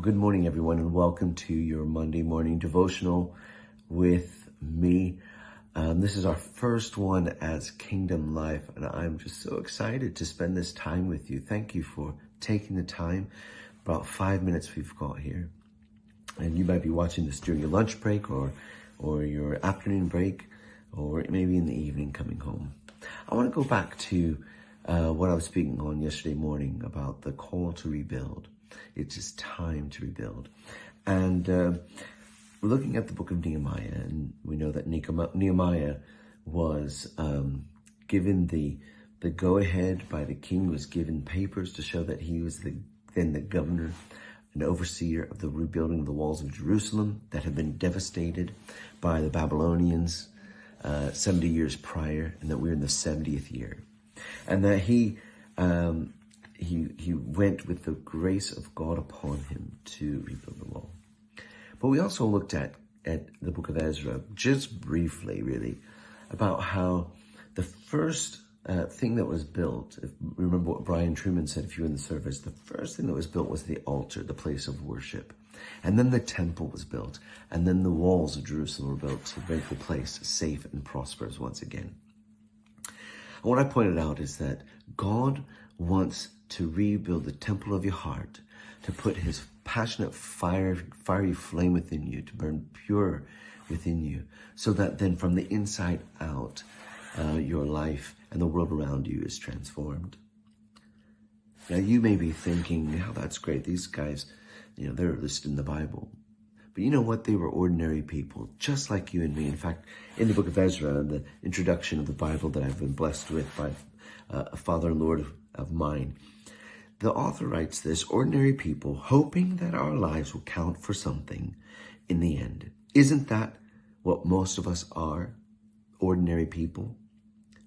Well, good morning, everyone, and welcome to your Monday morning devotional with me. This is our first one as Kingdom Life, and I'm just so excited to spend this time with you. Thank you for taking the time. About 5 minutes we've got here. And you might be watching this during your lunch break or your afternoon break, or maybe in the evening coming home. I want to go back to what I was speaking on yesterday morning about the call to rebuild. It's just time to rebuild. And we're looking at the book of Nehemiah, and we know that Nehemiah was given the go-ahead by the king, was given papers to show that he was then the governor and overseer of the rebuilding of the walls of Jerusalem that had been devastated by the Babylonians 70 years prior, and that we're in the 70th year. And that he went with the grace of God upon him to rebuild the wall. But we also looked at the book of Ezra, just briefly, really, about how the first thing that was built, remember what Brian Truman said if you were in the service, the first thing that was built was the altar, the place of worship. And then the temple was built, and then the walls of Jerusalem were built to make the place safe and prosperous once again. And what I pointed out is that God wants to rebuild the temple of your heart, to put his passionate fiery flame within you, to burn pure within you, so that then from the inside out, your life and the world around you is transformed. Now you may be thinking, oh, that's great. These guys, they're listed in the Bible. But you know what? They were ordinary people, just like you and me. In fact, in the book of Ezra, the introduction of the Bible that I've been blessed with by a Father and Lord of mine, the author writes this: ordinary people hoping that our lives will count for something in the end. Isn't that what most of us are? Ordinary people.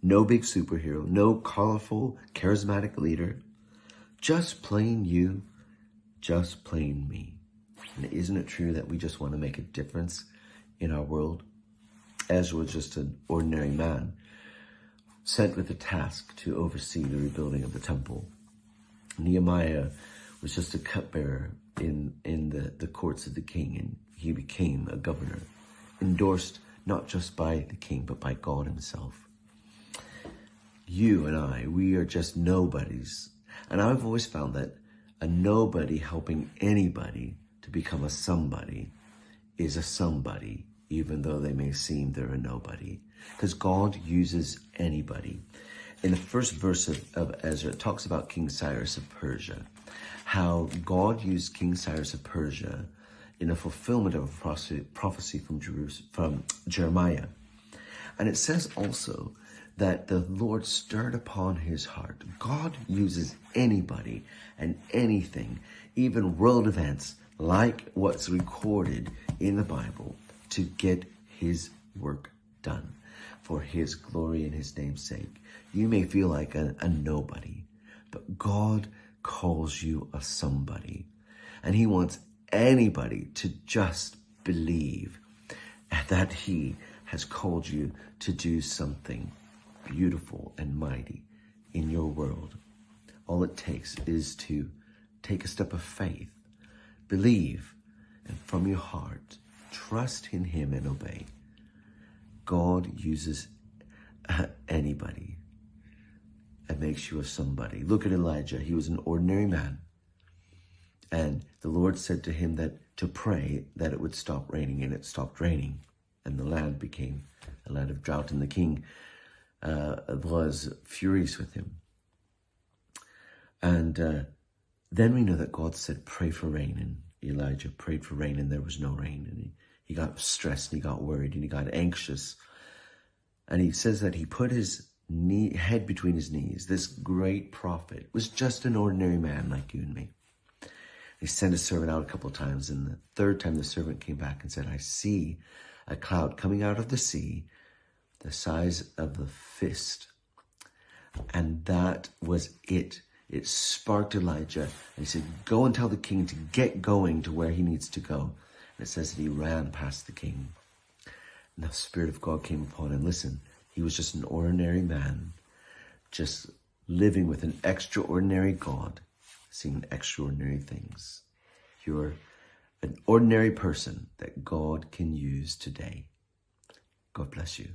No big superhero, no colorful, charismatic leader. Just plain you, just plain me. And isn't it true that we just want to make a difference in our world? Ezra was just an ordinary man, sent with a task to oversee the rebuilding of the temple. Nehemiah was just a cupbearer in the courts of the king, and he became a governor, endorsed not just by the king, but by God himself. You and I, we are just nobodies. And I've always found that a nobody helping anybody to become a somebody is a somebody, even though they may seem they're a nobody. Because God uses anybody. In the first verse of Ezra, it talks about King Cyrus of Persia, how God used King Cyrus of Persia in a fulfillment of a prophecy from Jeremiah. And it says also that the Lord stirred upon his heart. God uses anybody and anything, even world events like what's recorded in the Bible, to get his work done for his glory and his name's sake. You may feel like a nobody, but God calls you a somebody. And he wants anybody to just believe that he has called you to do something beautiful and mighty in your world. All it takes is to take a step of faith, believe, and from your heart, trust in him and obey. God uses anybody and makes you a somebody. Look at Elijah. He was an ordinary man. And the Lord said to him that to pray that it would stop raining, and it stopped raining. And the land became a land of drought, and the king was furious with him. And then we know that God said, pray for rain. And Elijah prayed for rain, and there was no rain. And he got stressed, and he got worried, and he got anxious. And he says that he put his head between his knees. This great prophet was just an ordinary man like you and me. He sent a servant out a couple of times, and the third time the servant came back and said, I see a cloud coming out of the sea, the size of the fist. And that was it. It sparked Elijah. And he said, go and tell the king to get going to where he needs to go. And it says that he ran past the king. And the Spirit of God came upon him. Listen, he was just an ordinary man, just living with an extraordinary God, seeing extraordinary things. You're an ordinary person that God can use today. God bless you.